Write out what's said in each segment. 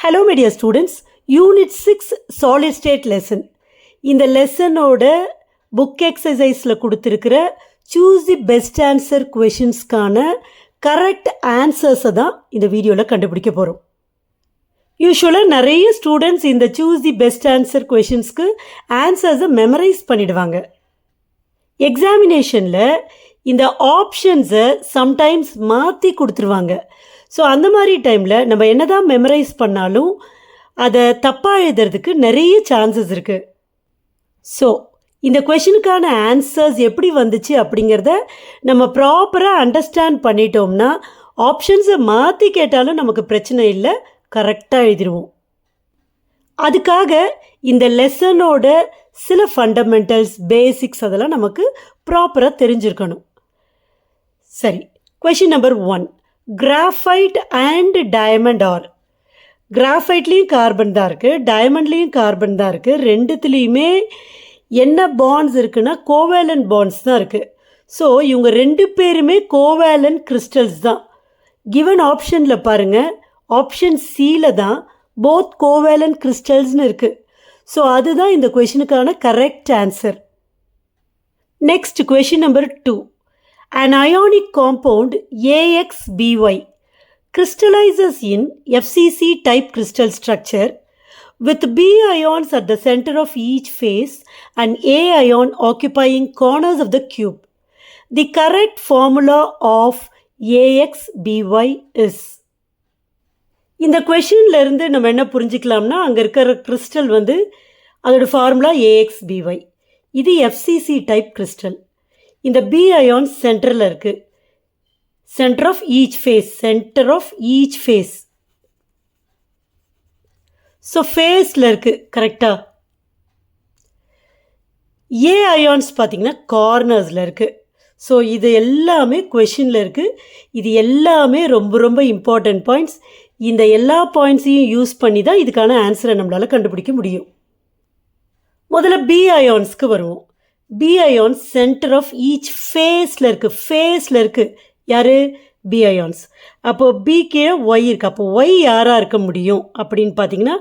Hello my dear students, Unit 6 Solid State Lesson. இந்த லெசனோட book எக்ஸசைஸில் கொடுத்துருக்கிற சூஸ் தி பெஸ்ட் ஆன்சர் கொஷின்ஸ்க்கான correct ஆன்சர்ஸை தான் இந்த வீடியோவில் கண்டுபிடிக்க போகிறோம். யூஸ்வலாக நிறைய ஸ்டூடெண்ட்ஸ் இந்த சூஸ் தி பெஸ்ட் ஆன்சர் கொஷின்ஸ்க்கு ஆன்சர்ஸை மெமரைஸ் பண்ணிடுவாங்க. எக்ஸாமினேஷனில் இந்த ஆப்ஷன்ஸை சம்டைம்ஸ் மாற்றி கொடுத்துருவாங்க. ஸோ அந்த மாதிரி டைமில் நம்ம என்ன தான் மெமரைஸ் பண்ணாலும் அதை தப்பாக எழுதுறதுக்கு நிறைய சான்சஸ் இருக்குது. ஸோ இந்த கொஷினுக்கான ஆன்சர்ஸ் எப்படி வந்துச்சு அப்படிங்கிறத நம்ம ப்ராப்பராக அண்டர்ஸ்டாண்ட் பண்ணிட்டோம்னா ஆப்ஷன்ஸை மாற்றி கேட்டாலும் நமக்கு பிரச்சனை இல்லை, கரெக்டாக எழுதிடுவோம். அதுக்காக இந்த லெசனோட சில ஃபண்டமெண்டல்ஸ், பேசிக்ஸ் அதெல்லாம் நமக்கு ப்ராப்பராக தெரிஞ்சிருக்கணும். சரி, question number 1. Graphite and diamond are. கிராஃபைட்லேயும் கார்பன் தான் இருக்குது, டயமண்ட்லேயும் கார்பன் தான் இருக்குது. ரெண்டுத்துலேயுமே என்ன பாண்ட்ஸ் இருக்குன்னா கோவேலன் பாண்ட்ஸ் தான் இருக்குது. ஸோ இவங்க ரெண்டு பேருமே கோவேலன் கிறிஸ்டல்ஸ் தான். கிவன் ஆப்ஷனில் பாருங்கள், ஆப்ஷன் சியில் தான் போத் கோவேலன் கிறிஸ்டல்ஸ்னு இருக்குது. ஸோ அதுதான் இந்த கொஷினுக்கான correct answer. Next question number 2. An ionic compound AXBY crystallizes in FCC type crystal structure with B ions at the center of each face and A ion occupying corners of the cube. The correct formula of AXBY is. இந்த கொஷின்ல இருந்து நம்ம என்ன புரிஞ்சுக்கலாம்னா, அங்கே இருக்கிற crystal அதோட formula AXBY. இது FCC type crystal. இந்த B ion சென்டரில் இருக்குது, centre of each face, centre of each face. So ஃபேஸில் இருக்குது கரெக்டாக. ஏ அயான்ஸ் பார்த்திங்கன்னா கார்னர்ஸில் இருக்குது. ஸோ இது எல்லாமே கொஷினில் இருக்குது. இது எல்லாமே ரொம்ப ரொம்ப இம்பார்ட்டண்ட் பாயிண்ட்ஸ். இந்த எல்லா பாயிண்ட்ஸையும் யூஸ் பண்ணி தான் இதுக்கான ஆன்சரை நம்மளால் கண்டுபிடிக்க முடியும். முதல்ல பி அயான்ஸ்க்கு வருவோம். B ions centre of each ஃபேஸில் இருக்குது, ஃபேஸில் இருக்குது. யார்? B ions. அப்போது பி கீழே ஒய் இருக்குது. அப்போ ஒய் யாராக இருக்க முடியும் அப்படின்னு பார்த்தீங்கன்னா,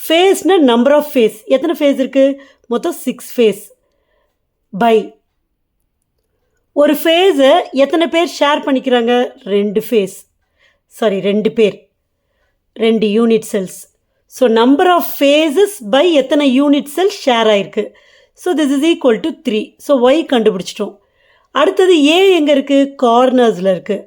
ஃபேஸ்னால் நம்பர் ஆஃப் ஃபேஸ். எத்தனை ஃபேஸ் இருக்குது? மொத்தம் 6 ஃபேஸ். பை ஒரு ஃபேஸை எத்தனை பேர் ஷேர் பண்ணிக்கிறாங்க? 2 ஃபேஸ், சாரி 2 பேர், 2 unit cells. So number of faces by எத்தனை யூனிட் செல்ஸ் ஷேர் ஆகிருக்கு. So this is equal to 3. So Y கண்டுபிடிச்சிட்டோம். அடுத்தது ஏ எங்கே இருக்குது? கார்னர்ஸில் இருக்குது.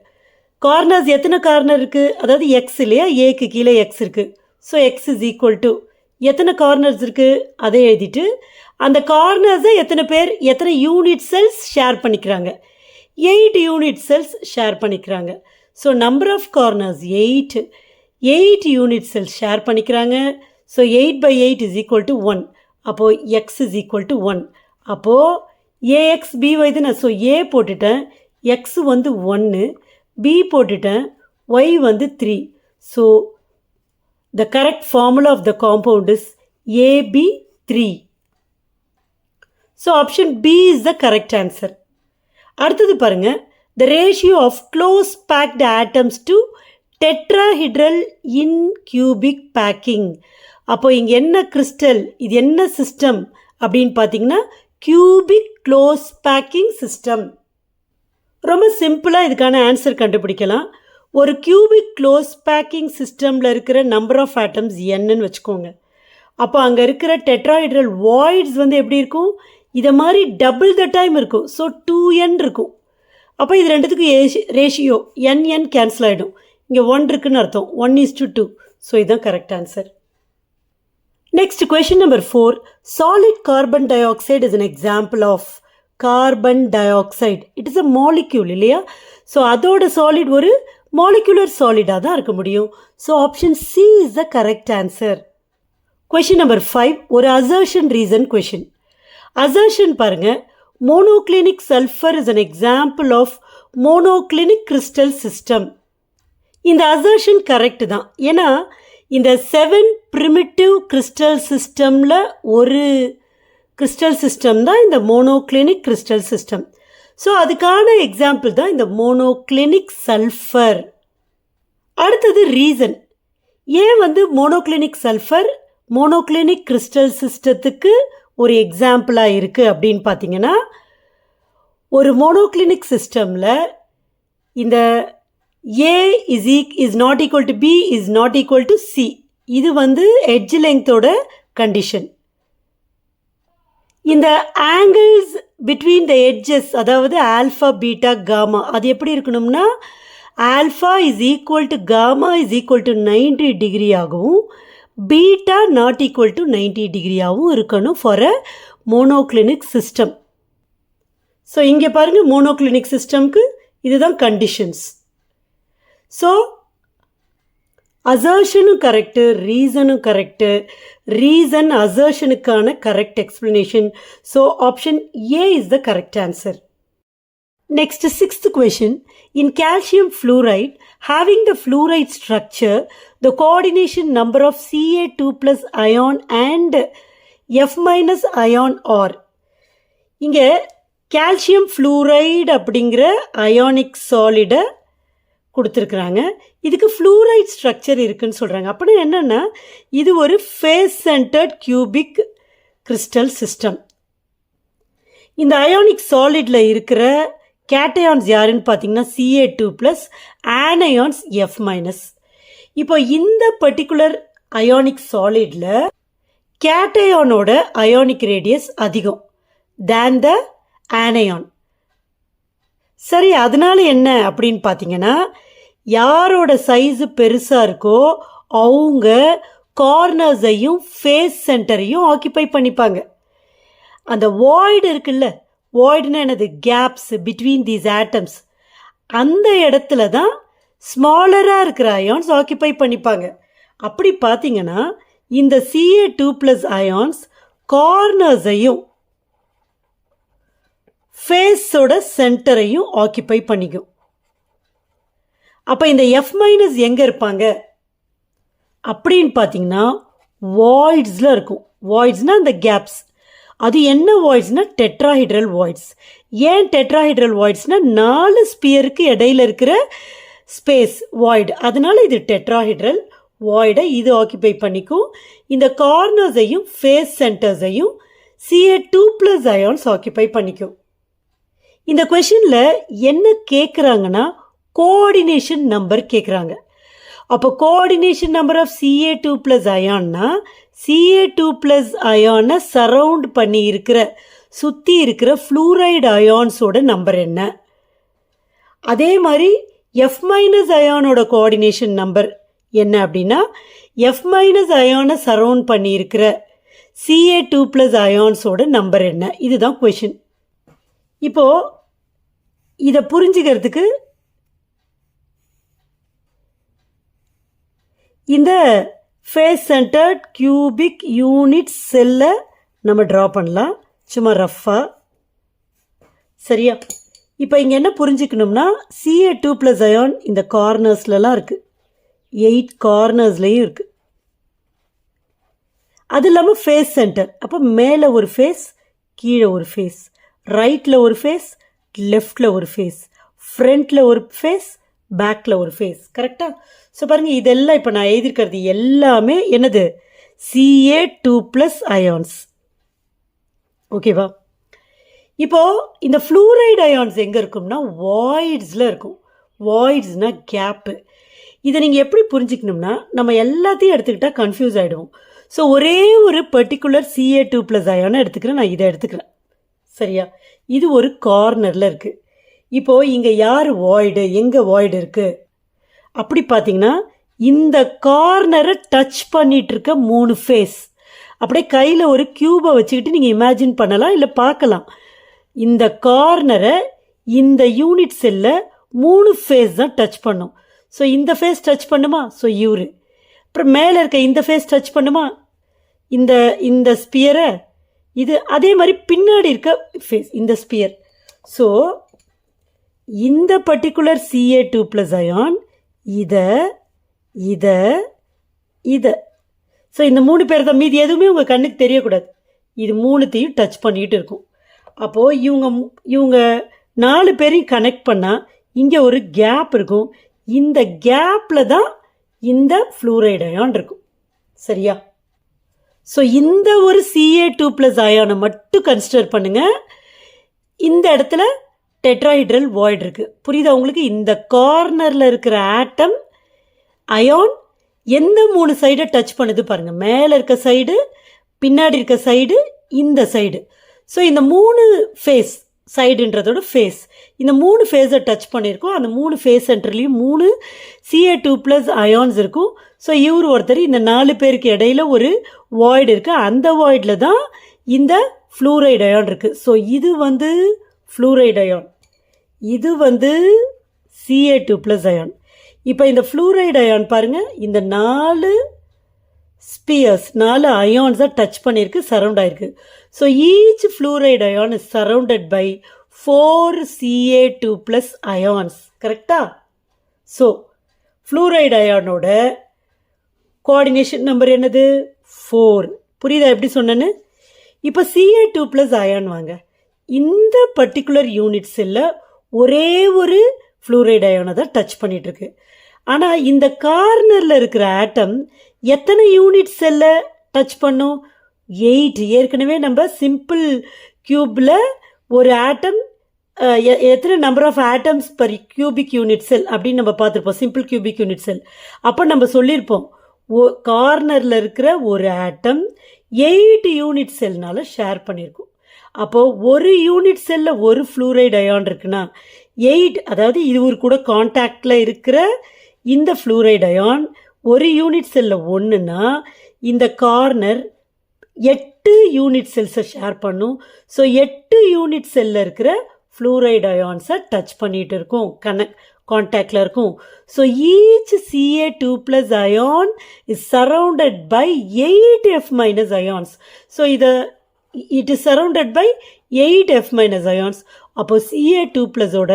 கார்னர்ஸ் எத்தனை கார்னர் இருக்குது? அதாவது எக்ஸ் இல்லையா, ஏக்கு கீழே எக்ஸ் இருக்குது. So X is equal to எத்தனை கார்னர்ஸ் இருக்குது அதை எழுதிட்டு அந்த கார்னர்ஸை எத்தனை பேர், எத்தனை யூனிட் செல்ஸ் ஷேர் பண்ணிக்கிறாங்க? 8 யூனிட் செல்ஸ் ஷேர் பண்ணிக்கிறாங்க. So number of corners 8 unit cells share பண்ணிக்கிறாங்க. So 8/8 is equal to 1. அப்போது எக்ஸ் இஸ் ஈக்குவல் டு 1. அப்போது ஏஎக்ஸ்பிஒய் தானே. ஸோ ஏ போட்டுட்டேன், எக்ஸ் 1, பி போட்டுட்டேன், Y 3. So the correct formula of the compound is AB3. So option B is the correct answer. அடுத்தது பாருங்கள், the ratio of close packed atoms to tetrahedral in cubic packing. அப்போ இங்கே என்ன crystal, இது என்ன system அப்படின்னு பார்த்தீங்கன்னா கியூபிக் க்ளோஸ் பேக்கிங் சிஸ்டம். ரொம்ப சிம்பிளாக இதுக்கான ஆன்சர் கண்டுபிடிக்கலாம். ஒரு கியூபிக் க்ளோஸ் பேக்கிங் சிஸ்டமில் இருக்கிற நம்பர் ஆஃப் ஆட்டம்ஸ் என்னன்னு வச்சுக்கோங்க. அப்போ அங்கே இருக்கிற டெட்ராஹைட்ரல் வாய்ட்ஸ் எப்படி இருக்கும்? இதை மாதிரி டபுள் த டைம் இருக்கும். ஸோ 2n இருக்கும். அப்போ இது ரெண்டுத்துக்கும் ரேஷியோ n கேன்சல் ஆகிடும். இங்கே 1 இருக்குன்னு அர்த்தம், 1:2. ஸோ இதுதான் correct answer. Next, question number 4. Solid carbon dioxide is an example of carbon dioxide. It is a molecule இல்லையா? ஸோ அதோட சாலிட் ஒரு மாலிகுலர் சாலிடாக தான் இருக்க முடியும். So option C is the correct answer. Question number 5. ஒரு assertion reason question. Assertion பாருங்கள், monoclinic sulphur is an example of monoclinic crystal system. இந்த அசர்ஷன் கரெக்டு தான். ஏன்னா இந்த 7 ப்ரிமிட்டிவ் கிறிஸ்டல் சிஸ்டமில் ஒரு கிறிஸ்டல் சிஸ்டம் தான் இந்த மோனோக்ளினிக் கிறிஸ்டல் சிஸ்டம். ஸோ அதுக்கான எக்ஸாம்பிள் தான் இந்த மோனோக்ளினிக் சல்ஃபர். அடுத்தது ரீசன். ஏன் வந்து மோனோக்ளினிக் சல்ஃபர் மோனோக்ளினிக் கிறிஸ்டல் சிஸ்டத்துக்கு ஒரு எக்ஸாம்பிளாக இருக்குது அப்படின்னு பார்த்தீங்கன்னா, ஒரு மோனோக்ளினிக் சிஸ்டமில் இந்த A is not equal to B is not equal to C. இது வந்து எட்ஜ் லெங்க்த்தோட கண்டிஷன். இந்த ஆங்கிள்ஸ் பிட்வீன் த எட்ஜஸ், அதாவது ஆல்ஃபா பீட்டா காமா, அது எப்படி இருக்கணும்னா alpha is equal to gamma is equal to 90 degree ஆகவும் பீட்டா நாட் ஈக்குவல் டு 90 டிகிரியாகவும் இருக்கணும் for a monoclinic system. So இங்கே பாருங்கள், மோனோக்ளினிக் சிஸ்டம்க்கு இதுதான் கண்டிஷன்ஸ். ஸோ அசர்ஷனும் கரெக்டு, ரீசனும் கரெக்டு, ரீசன் அசர்ஷனுக்கான correct explanation. So option A is the correct answer. Next, sixth question. In calcium fluoride, having the fluoride structure, the coordination number of Ca2 plus ion and F minus ion are. இங்கே calcium fluoride அப்படிங்கிற ionic சாலிடை கொடுத்துருக்குறாங்க. இதுக்கு fluoride structure இருக்குன்னு சொல்கிறாங்க. அப்படின்னா என்னென்னா, இது ஒரு face centred cubic crystal system. இந்த அயானிக் சாலிடில் இருக்கிற கேட்டயான்ஸ் யாருன்னு பார்த்தீங்கன்னா Ca2 plus anions F minus. இப்போ இந்த பர்டிகுலர் அயானிக் சாலிடில் கேட்டயானோட அயானிக் ரேடியஸ் அதிகம் தேன் த ஆனயான். சரி, அதனால என்ன அப்படின்னு பார்த்தீங்கன்னா, யாரோட சைஸு பெருசாக இருக்கோ அவங்க கார்னர்ஸையும் ஃபேஸ் சென்டரையும் ஆக்கியபை பண்ணிப்பாங்க. அந்த வாய்டு இருக்குல்ல, வாய்டுன்னா என்னது, கேப்ஸ் பிட்வீன் தீஸ் ஆட்டம்ஸ், அந்த இடத்துல தான் ஸ்மாலராக இருக்கிற அயான்ஸ் ஆக்கியபை பண்ணிப்பாங்க. அப்படி பார்த்தீங்கன்னா இந்த Ca2 ப்ளஸ் அயான்ஸ் கார்னர்ஸையும் ஃபேஸோட சென்டரையும் ஆக்கியபை பண்ணிக்கும். அப்போ இந்த F மைனஸ் எங்கே இருப்பாங்க அப்படின்னு பார்த்தீங்கன்னா வாய்ட்ஸில் இருக்கும். வாய்ட்ஸ்னால் அந்த கேப்ஸ். அது என்ன வாய்ட்ஸ்னால் டெட்ராஹைட்ரல் வாய்ட்ஸ். ஏன் டெட்ராஹைட்ரல் வாய்ட்ஸ்னால் 4 ஸ்பியருக்கு இடையில இருக்கிற ஸ்பேஸ் வாய்டு, அதனால இது டெட்ராஹைட்ரல் வாய்டை இது ஆக்கியபை பண்ணிக்கும். இந்த கார்னர்ஸையும் ஃபேஸ் சென்டர்ஸையும் Ca2 ப்ளஸ் அயான்ஸ் ஆக்கியபை பண்ணிக்கும். இந்த கொஷனில் என்ன கேட்குறாங்கன்னா கோஆர்டினேஷன் நம்பர் கேட்குறாங்க. அப்போ coordination number of Ca2 plus அயான்னா Ca2 ப்ளஸ் அயானை சரவுண்ட் பண்ணி இருக்கிற சுற்றி இருக்கிற ஃப்ளூரைடு அயான்ஸோட நம்பர் என்ன. அதே மாதிரி F மைனஸ் அயானோட கோஆர்டினேஷன் நம்பர் என்ன அப்படின்னா F மைனஸ் அயானை சரவுண்ட் பண்ணி இருக்கிற Ca2 ப்ளஸ் அயான்ஸோட நம்பர் என்ன. இதுதான் கொஷின். இப்போது இதை புரிஞ்சுக்கிறதுக்கு இந்த ஃபேஸ் சென்டர்ட் கியூபிக் யூனிட் செல்லை நம்ம ட்ரா பண்ணலாம் சும்மா ரஃப்பாக. சரியா? இப்போ இங்கே என்ன புரிஞ்சுக்கணும்னா Ca2 ப்ளஸ் அயான் இந்த கார்னர்ஸ்லலாம் இருக்குது, 8 கார்னர்ஸ்லேயும் இருக்குது. அது இல்லாமல் ஃபேஸ் சென்டர், அப்போ மேலே ஒரு ஃபேஸ், கீழே ஒரு ஃபேஸ், ரைட்டில் ஒரு ஃபேஸ், லெஃப்டில் ஒரு ஃபேஸ், ஃப்ரண்ட்டில் ஒரு ஃபேஸ், பேக்கில் ஒரு ஃபேஸ். கரெக்டாக? ஸோ பாருங்கள், இதெல்லாம் இப்போ நான் எழுதியிருக்கிறது எல்லாமே என்னது, Ca2 ப்ளஸ் அயான்ஸ். ஓகேவா? இப்போது இந்த ஃப்ளூரைடு அயான்ஸ் எங்கே இருக்கும்னா வாய்ட்ஸில் இருக்கும். வாய்ட்ஸ்னால் கேப்பு. இதை நீங்கள் எப்படி புரிஞ்சுக்கணும்னா, நம்ம எல்லாத்தையும் எடுத்துக்கிட்டால் கன்ஃபியூஸ் ஆகிடுவோம். ஸோ ஒரே ஒரு பர்டிகுலர் Ca2 ப்ளஸ் அயானை எடுத்துக்கிறேன், நான் இதை எடுத்துக்கிறேன். சரியா? இது ஒரு கார்னரில் இருக்குது. இப்போது இங்கே யார் வாய்டு, எங்கே வாய்டு இருக்குது அப்படி பார்த்தீங்கன்னா இந்த கார்னரை டச் பண்ணிகிட்டு இருக்க 3 ஃபேஸ். அப்படியே கையில் ஒரு க்யூபை வச்சுக்கிட்டு நீங்கள் இமேஜின் பண்ணலாம், இல்லை பார்க்கலாம். இந்த கார்னரை இந்த யூனிட் செல்லில் 3 ஃபேஸ் தான் டச் பண்ணும். ஸோ இந்த ஃபேஸ் டச் பண்ணுமா, ஸோ இவரு. அப்புறம் மேலே இருக்க இந்த ஃபேஸ் டச் பண்ணுமா, இந்த ஸ்பியரை. இது அதே மாதிரி பின்னாடி இருக்க ஃபேஸ், இந்த ஸ்பியர். ஸோ இந்த பர்டிகுலர் Ca2 ப்ளஸ் அயான் இதை ஸோ இந்த 3 பேர் தான், மீதி எதுவுமே உங்கள் கண்ணுக்கு தெரியக்கூடாது. இது 3த்தையும் டச் பண்ணிகிட்டு இருக்கும். அப்போது இவங்க 4 பேரையும் கனெக்ட் பண்ணால் இங்கே ஒரு கேப் இருக்கும். இந்த கேப்பில் தான் இந்த ஃப்ளூரைடு அயான் இருக்கும். சரியா? ஸோ இந்த ஒரு Ca2+ அயானை மட்டும் கன்சிடர் பண்ணுங்கள். இந்த இடத்துல டெட்ராஹைட்ரல் வாய்டு இருக்குது. புரியுதா உங்களுக்கு? இந்த கார்னரில் இருக்கிற ஆட்டம் அயான் எந்த 3 சைடை டச் பண்ணுது பாருங்கள். மேலே இருக்க சைடு, பின்னாடி இருக்க சைடு, இந்த சைடு. ஸோ இந்த 3 ஃபேஸ், சைடுன்றதோட ஃபேஸ், இந்த 3 ஃபேஸை டச் பண்ணியிருக்கோம். அந்த 3 ஃபேஸ் சென்டர்லேயும் 3 Ca2+ அயான்ஸ் இருக்கும். ஸோ இவர் ஒருத்தர், இந்த 4 பேருக்கு இடையில ஒரு வாய்டு இருக்குது. அந்த வாய்டில் தான் இந்த ஃப்ளூரைடு அயான் இருக்குது. ஸோ இது வந்து ஃப்ளூரைடு அயான், இது வந்து Ca2+ அயான். இப்போ இந்த ஃப்ளூரைடு அயான் பாருங்கள், இந்த 4 ஸ்பியர்ஸ், 4 அயான்ஸை டச் பண்ணியிருக்கு, சரவுண்ட் ஆயிருக்கு. So each fluoride ion is surrounded by 4 Ca2+ ions. கரெக்டா? ஸோ ஃப்ளூரைடு அயானோட கோஆர்டினேஷன் நம்பர் என்னது? 4. புரியுதா எப்படி சொன்னேன்னு? இப்போ Ca2+ அயான் வாங்க. இந்த பர்டிகுலர் யூனிட் செல்லில் ஒரே ஒரு ஃப்ளூரைடு அயானை தான் டச் பண்ணிகிட்ருக்கு. ஆனால் இந்த கார்னரில் இருக்கிற ஆட்டம் எத்தனை யூனிட் செல்லை டச் பண்ணும்? 8. ஏற்கனவே நம்ம சிம்பிள் கியூப்பில் ஒரு ஆட்டம் எத்தனை number of atoms per cubic unit cell அப்படின்னு நம்ம பார்த்துருப்போம், சிம்பிள் கியூபிக் யூனிட் செல். அப்போ நம்ம சொல்லியிருப்போம், கார்னரில் இருக்கிற ஒரு ஆட்டம் 8 யூனிட் செல்னால் ஷேர் பண்ணியிருக்கோம். அப்போது ஒரு யூனிட் செல்லில் ஒரு ஃப்ளூரைடு அயான் இருக்குன்னா 8, அதாவது இது ஒரு கூட கான்டாக்டில் இருக்கிற இந்த ஃப்ளூரைடு அயான் ஒரு யூனிட் செல்லில் 1ன்னா இந்த கார்னர் 8 யூனிட் செல்ஸை ஷேர் பண்ணும். ஸோ 8 யூனிட் செல்லில் இருக்கிற ஃப்ளூரைடு அயான்ஸை டச் பண்ணிகிட்டு இருக்கும், கான்டாக்டில் இருக்கும். So each Ca2+ ion is surrounded by 8F- ions. So it is surrounded by 8F- ions. அப்போ Ca2+ஓட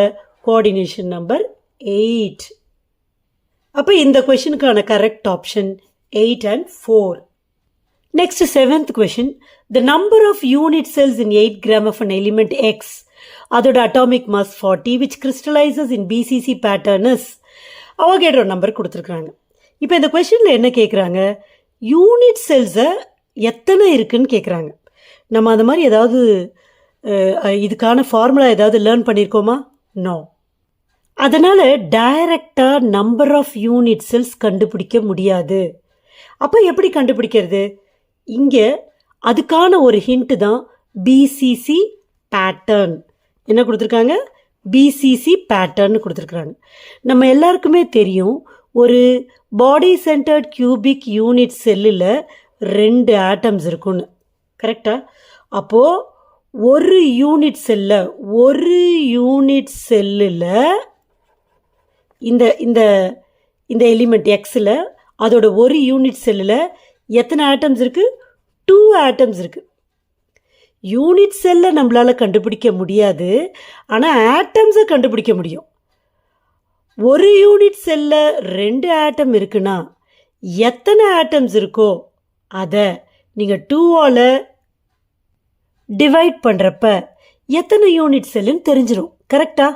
கோஆர்டினேஷன் நம்பர் 8. அப்போ இந்த கொஷனுக்கான correct option 8 and 4. Next, 7th question. The number of unit cells in 8 gram of an element X, அதோட atomic mass 40, which crystallizes in BCC pattern is, Avogadro number கொடுத்துருக்குறாங்க. இப்போ இந்த கொஷனில் என்ன கேட்குறாங்க? யூனிட் செல்ஸை எத்தனை இருக்குன்னு கேட்குறாங்க. நம்ம அந்த மாதிரி ஏதாவது இதுக்கான ஃபார்முலா ஏதாவது லேர்ன் பண்ணியிருக்கோமா? நோ. அதனால் டைரக்டாக நம்பர் ஆஃப் யூனிட் செல்ஸ் கண்டுபிடிக்க முடியாது. அப்போ எப்படி கண்டுபிடிக்கிறது? இங்கே அதுக்கான ஒரு ஹிண்ட்டு தான் பிசிசி பேட்டர்ன். என்ன கொடுத்துருக்காங்க? பிசிசி பேட்டர்ன் கொடுத்துருக்குறாங்க. நம்ம எல்லாருக்குமே தெரியும், ஒரு பாடி சென்டர்ட் கியூபிக் யூனிட் செல்லில் 2 ஆட்டம்ஸ் இருக்குன்னு. கரெக்டா? அப்போது ஒரு யூனிட் செல்லில் இந்த இந்த இந்த எலிமெண்ட் எக்ஸில் அதோட ஒரு யூனிட் செல்லில் எத்தனை ஆட்டம்ஸ் இருக்குது? 2 ஆட்டம்ஸ் இருக்குது. யூனிட் செல்லை நம்மளால் கண்டுபிடிக்க முடியாது, ஆனால் ஆட்டம்ஸை கண்டுபிடிக்க முடியும். ஒரு யூனிட் செல்லில் 2 ஆட்டம் இருக்குன்னா எத்தனை ஆட்டம்ஸ் இருக்கோ அதை நீங்கள் 2ஆல் டிவைட் பண்ணுறப்ப எத்தனை யூனிட் செல்லுன்னு தெரிஞ்சிடும். கரெக்டா?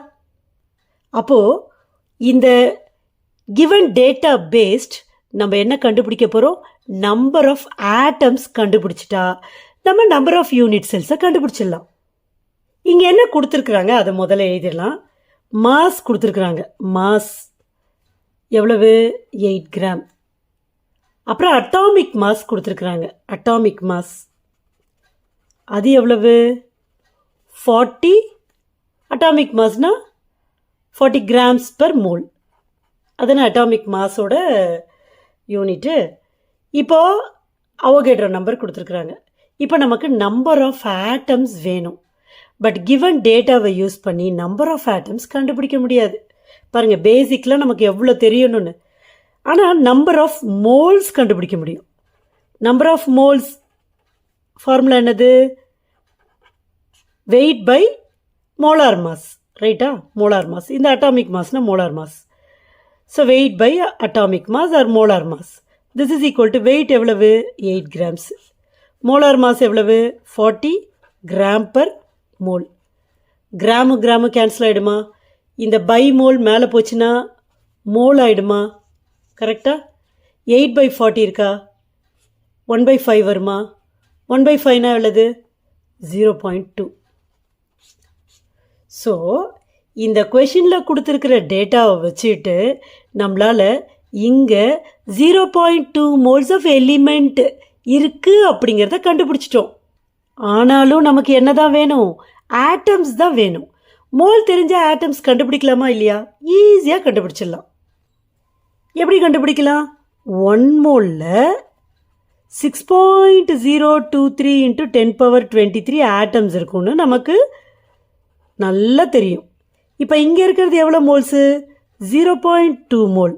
அப்போது இந்த கிவன் டேட்டா பேஸ்ட் நம்ம என்ன கண்டுபிடிக்க போகிறோம்? நம்பர் ஆஃப் ஆட்டம்ஸ் கண்டுபிடிச்சிட்டா நம்ம நம்பர் ஆஃப் யூனிட் செல்ஸை கண்டுபிடிச்சிடலாம். இங்கே என்ன கொடுத்துருக்குறாங்க அதை முதல்ல எழுதிடலாம். மாஸ் கொடுத்துருக்குறாங்க. மாஸ் எவ்வளவு? 8 கிராம். அப்புறம் அட்டாமிக் மாஸ் கொடுத்துருக்குறாங்க. அட்டாமிக் மாஸ் அது எவ்வளவு? 40. அட்டாமிக் மாஸ்னா 40 grams per mole. அதுனா அட்டாமிக் மாஸோட யூனிட்டு. இப்போது அவகேட்ரோ நம்பர் கொடுத்துருக்குறாங்க. இப்போ நமக்கு நம்பர் ஆஃப் ஆட்டம்ஸ் வேணும். பட் கிவன் டேட்டாவை யூஸ் பண்ணி நம்பர் ஆஃப் ஆட்டம்ஸ் கண்டுபிடிக்க முடியாது. பாருங்கள், பேசிக்கில் நமக்கு எவ்வளோ தெரியணும்னு. ஆனால் நம்பர் ஆஃப் மோல்ஸ் கண்டுபிடிக்க முடியும். நம்பர் ஆஃப் மோல்ஸ் ஃபார்முலா என்னது? Weight by molar mass. ரைட்டா? Molar mass. இந்த அட்டாமிக் மாஸ்னா molar mass. So weight by atomic mass or molar mass. This is equal to weight எவ்வளவு? 8 grams. மோலார் மாஸ் எவ்வளவு? 40 gram per mole. Gram cancel ஆகிடுமா? இந்த by mole மேலே போச்சுன்னா mole ஆகிடுமா? கரெக்டாக? 8/40 இருக்கா? 1/5 வருமா? 1/5னா எவ்வளவு? 0.2. ஸோ இந்த கொஷினில் கொடுத்துருக்கிற டேட்டாவை வச்சுட்டு நம்மளால் இங்கே 0.2 மோல்ஸ் ஆஃப் எலிமெண்ட் இருக்குது அப்படிங்கிறத கண்டுபிடிச்சிட்டோம். ஆனாலும் நமக்கு என்ன தான் வேணும்? ஆட்டம்ஸ் தான் வேணும். மோல் தெரிஞ்ச ஆட்டம்ஸ் கண்டுபிடிக்கலாமா இல்லையா? ஈஸியாக கண்டுபிடிச்சிடலாம். எப்படி கண்டுபிடிக்கலாம்? 1 மோலில் 6.023 × 10^23 ஆட்டம்ஸ் இருக்கும்னு நமக்கு நல்லா தெரியும். இப்போ இங்கே இருக்கிறது எவ்வளோ மோல்ஸு? 0.2 மோல்.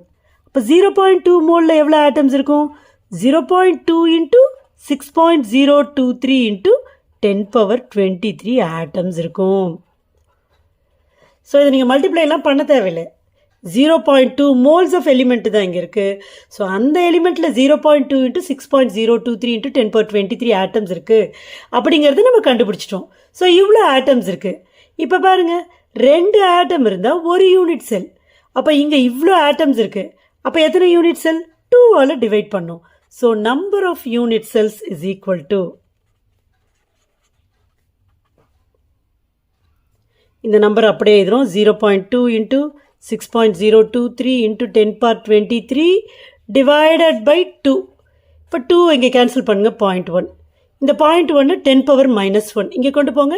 இப்போ 0.2 மோலில் எவ்வளோ ஆட்டம்ஸ் இருக்கும்? 0.2 × 6.023 × 10^23 ஆட்டம்ஸ் இருக்கும். ஸோ இதை நீங்கள் மல்டிப்ளைலாம் பண்ண தேவையில்லை. 0.2 மோல்ஸ் ஆஃப் எலிமெண்ட் தான் இங்கே இருக்குது. ஸோ அந்த எலிமெண்ட்டில் 0.2 × 6.023 × 10^23 ஆட்டம்ஸ் இருக்குது அப்படிங்கிறது நம்ம கண்டுபிடிச்சிட்டோம். ஸோ இவ்வளோ ஆட்டம்ஸ் இருக்குது. இப்போ பாருங்கள், 2 ஆட்டம் இருந்தால் 1 யூனிட் செல். அப்போ இங்கே இவ்வளோ ஆட்டம்ஸ் இருக்குது. அப்போ எத்தனை யூனிட் செல்? 2ஆல் டிவைட் பண்ணோம். So number of unit cells is equal to, இந்த நம்பர் அப்படியே எழுதுகிறோம், 0.2 × 6.023 × 10^23 டிவைடட் பை 2. இப்போ 2 இங்கே கேன்சல் பண்ணுங்கள், 0.1. இந்த 0.1 10^-1 இங்கே கொண்டு போங்க.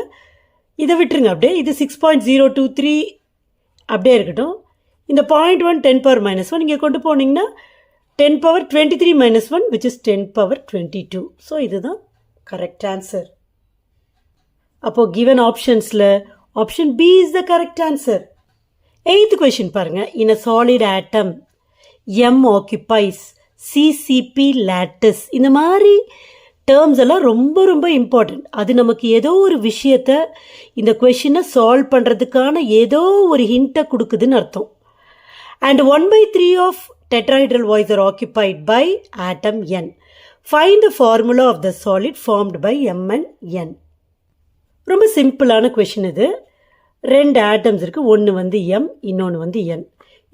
இதை விட்டுருங்க அப்படியே. இது 6.023 அப்படியே இருக்கட்டும். இந்த 0.1 10^-1 இங்கே கொண்டு போனீங்கன்னா 10^23 - 1 which is 10^22. ஸோ இதுதான் கரெக்ட் ஆன்சர். அப்போது கிவன் ஆப்ஷன்ஸில் option B is the correct answer. 8th question பாருங்கள். In a solid atom M occupies CCP lattice. இந்த மாதிரி டேர்ம்ஸ் எல்லாம் ரொம்ப ரொம்ப இம்பார்ட்டண்ட். அது நமக்கு ஏதோ ஒரு விஷயத்தை இந்த கொஷினை சால்வ் பண்ணுறதுக்கான ஏதோ ஒரு ஹிண்ட்டை கொடுக்குதுன்னு அர்த்தம். And 1/3 of tetrahedral voids are occupied by atom N. Find the formula of the solid formed by M and N. ரொம்ப சிம்பிளான கொஷின் இது. 2 ஆட்டம்ஸ் இருக்குது. ஒன்று வந்து M, இன்னொன்று வந்து N.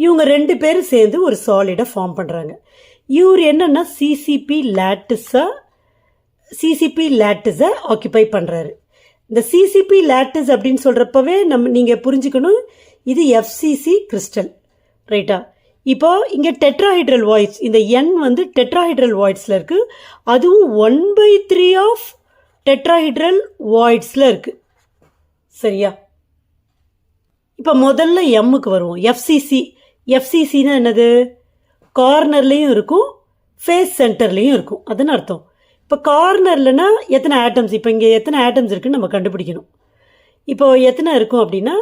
இவங்க 2 பேரும் சேர்ந்து ஒரு சாலிடை ஃபார்ம் பண்ணுறாங்க. இவர் என்னென்னா சிசிபி லேட்டிஸை ஆக்கியபை பண்ணுறாரு. இந்த சிசிபி லேட்டிஸ் அப்படின்னு சொல்கிறப்பவே நீங்கள் புரிஞ்சுக்கணும், இது எஃப்சிசி கிறிஸ்டல், ரைட்டா? இப்போ இங்கே டெட்ராஹைட்ரல் வாய்ட்ஸ், இந்த N வந்து டெட்ராஹைட்ரல் வாய்ட்ஸில் இருக்குது. அதுவும் 1/3 ஆஃப் டெட்ராஹைட்ரல் வாய்ட்ஸில் இருக்குது. சரியா? இப்போ முதல்ல எம்முக்கு வருவோம். எஃப்சிசின்னா என்னது? கார்னர்லேயும் இருக்கும், ஃபேஸ் சென்டர்லேயும் இருக்கும். அதுன்னு அர்த்தம். இப்போ கார்னர்லனா எத்தனை ஆட்டம்ஸ்? இப்போ இங்கே எத்தனை ஆட்டம்ஸ் இருக்குன்னு நம்ம கண்டுபிடிக்கணும். இப்போ எத்தனை இருக்கும் அப்படின்னா,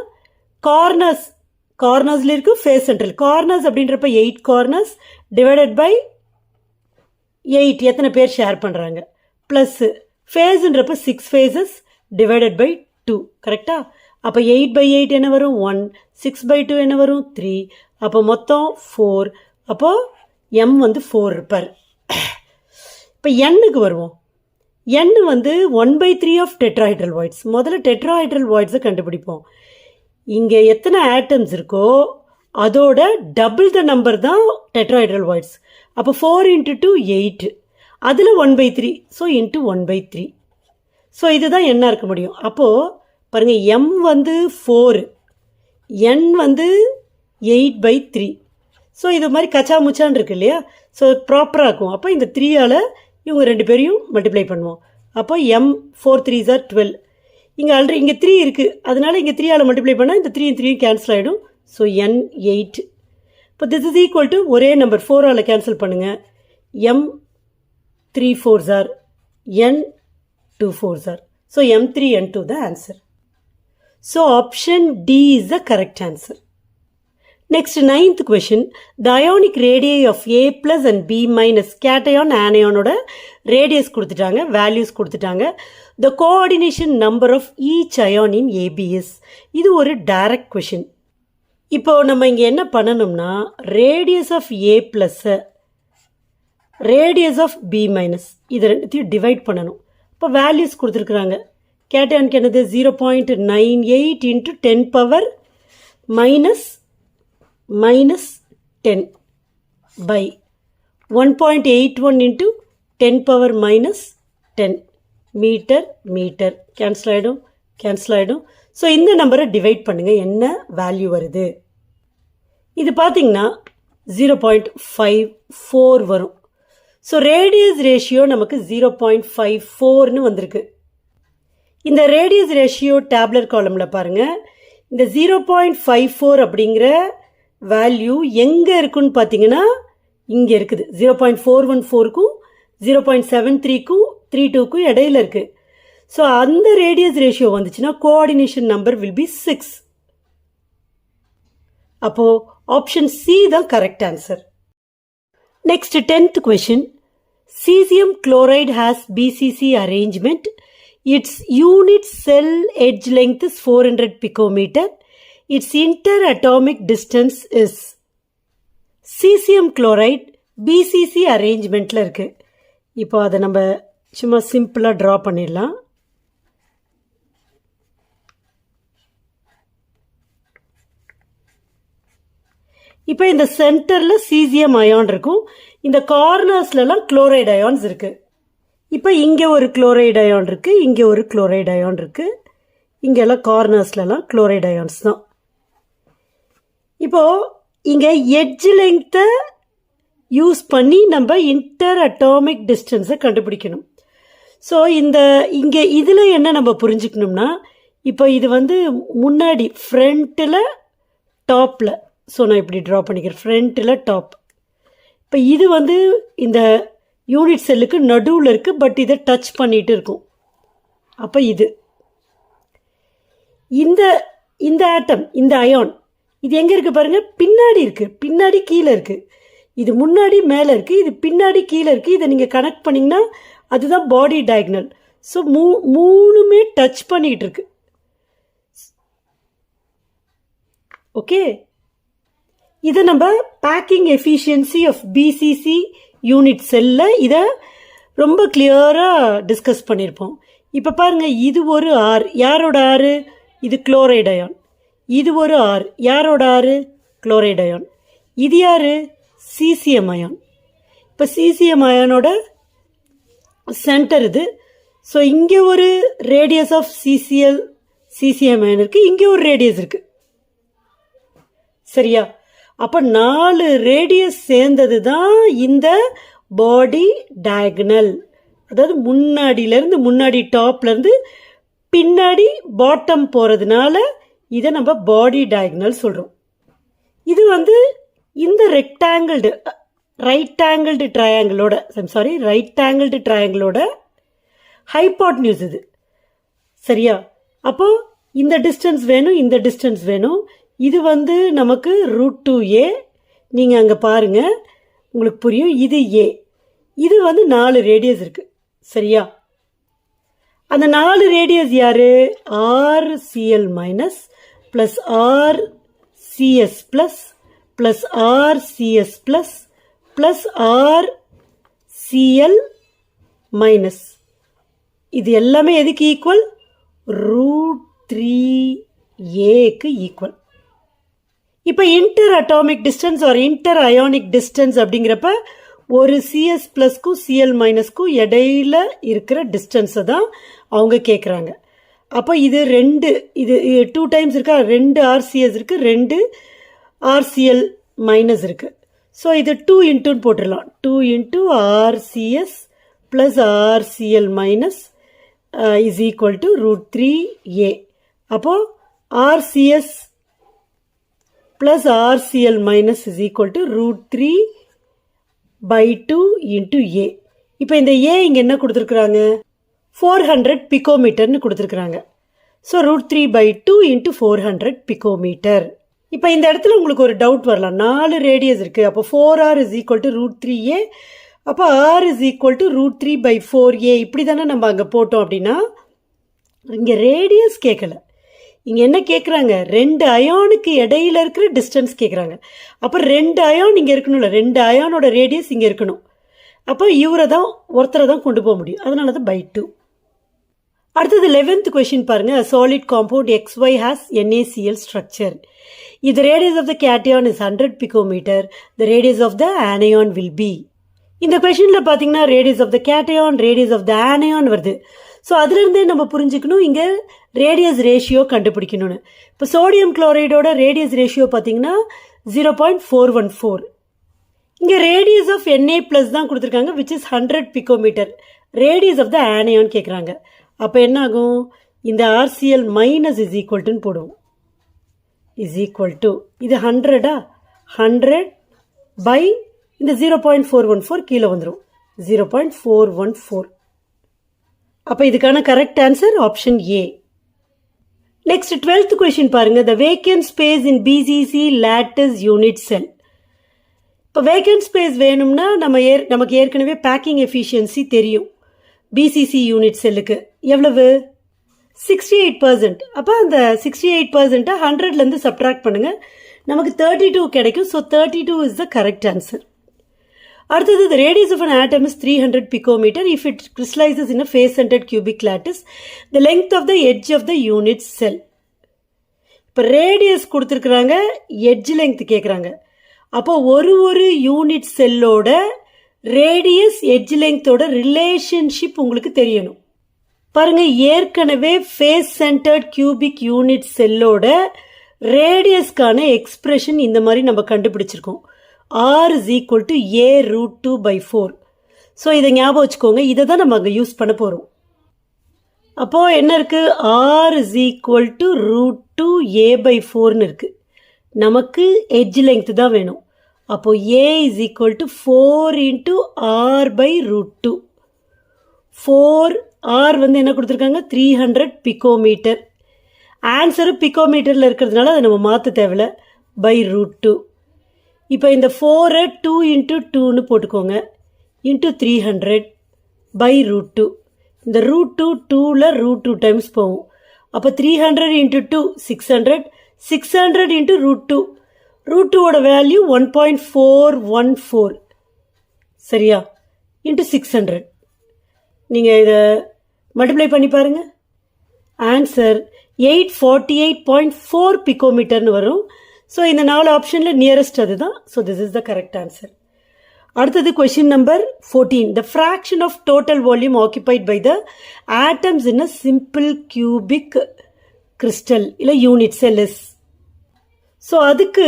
கார்னர்ஸில் இருக்கும், ஃபேஸ் சென்டர். கார்னர்ஸ் அப்படின்றப்ப 8 கார்னர்ஸ் டிவைடட் பை 8 எத்தனை பேர் ஷேர் பண்ணுறாங்க, ப்ளஸ்ஸு ஃபேஸுன்றப்ப 6 ஃபேஸஸ் டிவைடட் பை 2. கரெக்டாக? அப்போ 8/8 என்ன வரும்? 1. 6/2 என்ன வரும்? 3. அப்போ மொத்தம் 4. அப்போது M வந்து 4 இருப்பார். இப்போ Nக்கு வருவோம். N வந்து 1/3 ஆஃப் டெட்ராஹைட்ரல் வாய்ட்ஸ். முதல்ல டெட்ராஹைட்ரல் வாய்ட்ஸை கண்டுபிடிப்போம். இங்கே எத்தனை ஆட்டம்ஸ் இருக்கோ அதோட டபுள் த நம்பர் தான் டெட்ராஹைட்ரல் வாய்ட்ஸ். அப்போ 4 × 2 8. அதில் 1/3. So into 1/3. ஸோ இதுதான் என்ன இருக்க முடியும். அப்போது பாருங்கள், M வந்து 4, N வந்து 8/3. ஸோ இது மாதிரி கச்சா முச்சான் இருக்கு இல்லையா? ஸோ ப்ராப்பராக இருக்கும். அப்போ இந்த 3ஆல் இவங்க 2 பேரையும் மல்டிப்ளை பண்ணுவோம். அப்போ M 4 3s are 12. இங்கே ஆல்ரெடி இங்கே 3 இருக்குது, அதனால் இங்கே 3ஆல் மல்டிப்ளை பண்ணால் இந்த 3 3 கேன்சல் ஆகிடும். So N 8. இப்போ திஸ் இஸ் ஈக்குவல் டு ஒரே நம்பர் 4ஆல் கேன்சல் பண்ணுங்கள். M 3 4s are, N 2 4s are. So M3 N2 the answer. So option D is the correct answer. Next, 9th question. The ionic radii of A plus and B minus cation anion oda radius கொடுத்துட்டாங்க, values கொடுத்துட்டாங்க. The coordination number of each ion in AB is. இது ஒரு direct question. இப்போ நம்ம இங்கே என்ன பண்ணணும்னா, radius of A plus radius of B minus இது ரெண்டுத்தையும் டிவைட் பண்ணணும். இப்போ வேல்யூஸ் கொடுத்துருக்குறாங்க. கேட்டயானுக்கு என்னது? 0.98 × 10^-10 by 1.81 into 10 power minus 10 metre cancel ஆகிடும். ஸோ இந்த நம்பரை டிவைட் பண்ணுங்கள், என்ன வேல்யூ வருது. இது பார்த்தீங்கன்னா 0.54 வரும். ஸோ ரேடியஸ் ரேஷியோ நமக்கு 0.54ன்னு வந்திருக்கு. இந்த ரேடியஸ் ரேஷியோ டேப்லர் காலமில் பாருங்கள், இந்த 0.54 அப்படிங்கிற வேல்யூ எங்கே இருக்குன்னு பார்த்தீங்கன்னா இங்கே இருக்குது. 0.414க்கும் 0.73க்கும் 32க்கும் இடையில இருக்குது. ஸோ அந்த ரேடியஸ் ரேஷியோ வந்துச்சுன்னா கோஆர்டினேஷன் நம்பர் வில் பி 6. அப்போது ஆப்ஷன் சி தான் correct answer. Next 10th question. Cesium chloride has BCC arrangement. Its unit cell edge length is 400 picometer. Its interatomic distance is. Cesium chloride BCC arrangementல இருக்கு. இப்போ அதை நம்ம சும்மா சிம்பிளாக draw பண்ணிடலாம். இப்போ இந்த சென்டரில் சீசியம் அயான் இருக்கும், இந்த கார்னர்ஸ்லாம் குளோரைடு அயான்ஸ் இருக்குது. இப்போ இங்கே ஒரு குளோரைடு அயான் இருக்குது, இங்கே ஒரு குளோரைடு அயான் இருக்குது, இங்கெல்லாம் கார்னர்ஸ்லாம் குளோரைடு அயான்ஸ் தான். இப்போது இங்கே எட்ஜ் லெங்க்த்தை யூஸ் பண்ணி நம்ம இன்டர் அட்டாமிக் டிஸ்டன்ஸை கண்டுபிடிக்கணும். ஸோ இங்கே இதில் என்ன நம்ம புரிஞ்சுக்கணும்னா, இப்போ இது முன்னாடி ஃப்ரண்ட்டில் டாப்பில், ஸோ நான் இப்படி ட்ரா பண்ணிக்கிறேன், ஃப்ரண்ட்டில் டாப். இப்போ இது இந்த யூனிட் செல்லுக்கு நடுவில் இருக்குது, பட் இதை டச் பண்ணிகிட்டு இருக்கும். அப்போ இந்த ஆட்டம், இந்த அயான் இது எங்கே இருக்குது பாருங்கள், பின்னாடி இருக்குது, பின்னாடி கீழே இருக்குது. இது முன்னாடி மேலே இருக்குது, இது பின்னாடி கீழே இருக்குது. இதை நீங்கள் கனெக்ட் பண்ணிங்கன்னா அதுதான் பாடி டயக்னல். ஸோ மூணுமே டச் பண்ணிக்கிட்டு இருக்கு. ஓகே, இதை நம்ம packing efficiency of BCC unit செல்லில் இதை ரொம்ப கிளியராக டிஸ்கஸ் பண்ணியிருப்போம். இப்போ பாருங்கள், இது ஒரு ஆர், யாரோட ஆறு? இது குளோரைடு அயான். இது ஒரு ஆர், யாரோட ஆறு? Chloride ion. இது யார்? Caesium ion. இப்போ சீசியம் அயானோட சென்டர் இது. ஸோ இங்கே ஒரு ரேடியஸ் ஆஃப் சீசியம் அயான் இருக்குது, இங்கே ஒரு ரேடியஸ் இருக்குது. சரியா? அப்போ 4 ரேடியஸ் சேர்ந்தது தான் இந்த பாடி டயகனல். அதாவது முன்னாடி டாப்லேருந்து பின்னாடி பாட்டம் போகிறதுனால இதை நம்ம பாடி டயகனல் சொல்கிறோம். இது இந்த ரைட் ஆங்கிள்டு ட்ரையாங்கிளோட ஹைபாட்னியூஸ் இது. சரியா? அப்போ இந்த டிஸ்டன்ஸ் வேணும், இந்த டிஸ்டன்ஸ் வேணும். இது நமக்கு √2a. நீங்கள் அங்கே பாருங்கள், உங்களுக்கு புரியும். இது a, இது 4 ரேடியஸ் இருக்குது. சரியா? அந்த 4 ரேடியஸ் யார்? RCl minus plus RCS plus plus RCS plus plus RCl minus. இது எல்லாமே எதுக்கு ஈக்குவல்? √3aக்கு ஈக்குவல். இப்போ இன்டர் அட்டாமிக் டிஸ்டன்ஸ் ஒரு இன்டர் அயானிக் டிஸ்டன்ஸ் அப்படிங்கிறப்ப ஒரு சிஎஸ் ப்ளஸ்க்கும் சிஎல் மைனஸ்க்கும் இடையில இருக்கிற டிஸ்டன்ஸை தான் அவங்க கேட்குறாங்க. அப்போ இது 2 டைம்ஸ் இருக்கா, 2 RCS இருக்குது, 2 RCl மைனஸ் இருக்குது. ஸோ இது 2 இன்ட்டுன்னு போட்டுடலாம். 2 into RCS plus RCl minus is equal to √3a. அப்போது RCS plus RCl minus is equal to √3/2 into A. இப்போ இந்த A இங்கே என்ன கொடுத்துருக்குறாங்க? 400 பிகோமீட்டர்னு கொடுத்துருக்குறாங்க. So √3/2 into 400 picometre. இப்போ இந்த இடத்துல உங்களுக்கு ஒரு டவுட் வரலாம், 4 ரேடியஸ் இருக்குது, அப்போ 4R is equal to √3a. அப்போ R is equal to √3/4a. இப்படி தானே நம்ம அங்கே போட்டோம். அப்படின்னா இங்கே ரேடியஸ் கேட்கல, இங்கே என்ன கேட்குறாங்க? 2 அயானுக்கு இடையில இருக்கிற டிஸ்டன்ஸ் கேட்குறாங்க. அப்போ 2 அயான் இங்கே இருக்கணும்ல, 2 அயானோட ரேடியஸ் இங்கே இருக்கணும். அப்போ ஒருத்தரை தான் கொண்டு போக முடியும், அதனால தான் /2. அடுத்தது 11th question பாருங்கள். Solid compound XY has NaCl structure. If the radius of the cation is 100 picometer, the radius of the anion will be. இந்த கொஷனில் பார்த்தீங்கன்னா radius of the cation, radius of the anion வருது. So அதுலேருந்தே நம்ம புரிஞ்சுக்கணும் இங்கே radius ratio கண்டுபிடிக்கணும்னு. இப்போ sodium குளோரைடோட radius ratio பார்த்தீங்கன்னா 0.414. இங்கே ரேடியஸ் ஆஃப் Na+ தான் கொடுத்துருக்காங்க, which is 100 picometre. Radius of the anion கேட்குறாங்க. அப்போ என்ன ஆகும், இந்த RCl மைனஸ் இஸ் ஈக்குவல்ட்டுன்னு போடுவோம். இஸ் ஈக்குவல் டு இது 100 100 பை இந்த 0.414 கீழே வந்துடும் 0.414. அப்போ இதுக்கான correct answer option A. Next 12th question பாருங்க. த வேக்கன்ட் ஸ்பேஸ் இன் BCC lattice யூனிட் செல். இப்போ வேக்கன்ட் ஸ்பேஸ் வேணும்னா நமக்கு ஏற்கனவே பேக்கிங் எஃபிஷியன்சி தெரியும். BCC யூனிட் செல்லுக்கு எவ்வளவு 68%. அப்போ அந்த 68% 100லேருந்து சப்ட்ராக்ட் பண்ணுங்க, நமக்கு 32 கிடைக்கும். So 32 is the correct answer. அடுத்தது the radius of an atom is 300 picometer if it crystallizes in a face-centered cubic lattice. The length of the edge of the unit cell. இப்போ radius கொடுத்துருக்குறாங்க, edge length கேட்குறாங்க. அப்போ ஒரு unit செல்லோட radius edge லெங்க்த்தோட relationship உங்களுக்கு தெரியணும். பாருங்க, ஏற்கனவே ஃபேஸ் சென்டர்ட் கியூபிக் யூனிட் செல்லோட ரேடியஸ்க்கான எக்ஸ்பிரஷன் இந்த மாதிரி நம்ம கண்டுபிடிச்சிருக்கோம். R is equal to A√2/4. So இதை ஞாபகம் வச்சுக்கோங்க, இதை தான் நம்ம அங்கே யூஸ் பண்ண போகிறோம். அப்போது என்ன இருக்குது, R is equal to √2A/4ன்னு இருக்குது. நமக்கு எட்ஜ் லெங்க்த் தான் வேணும். அப்போது A is equal to 4 into R/√2. 4 R வந்து என்ன கொடுத்துருக்காங்க 300 பிகோமீட்டர். ஆன்சரு பிகோமீட்டரில் இருக்கிறதுனால அதை நம்ம மாற்ற தேவையில்ல, /√2. இப்போ இந்த 4 2 into 2ன்னு போட்டுக்கோங்க, இன்ட்டு 300 /√2. இந்த √2 2ல் √2 டைம்ஸ் போகும். அப்போ 300 into 2 600, 600 into √2. √2ஓட வேல்யூ 1.414. சரியா, இன்ட்டு 600. நீங்கள் இதை மல்டிப்ளை பண்ணி பாருங்கள். ஆன்சர் 848.4 பிகோமீட்டர்னு வரும். ஸோ இந்த 4 ஆப்ஷனில் நியரஸ்ட் அதுதான். So this is the correct answer. அடுத்தது question number 14. The fraction of total volume occupied by the atoms in a simple cubic crystal இல்லை யூனிட் செல் இஸ். ஸோ அதுக்கு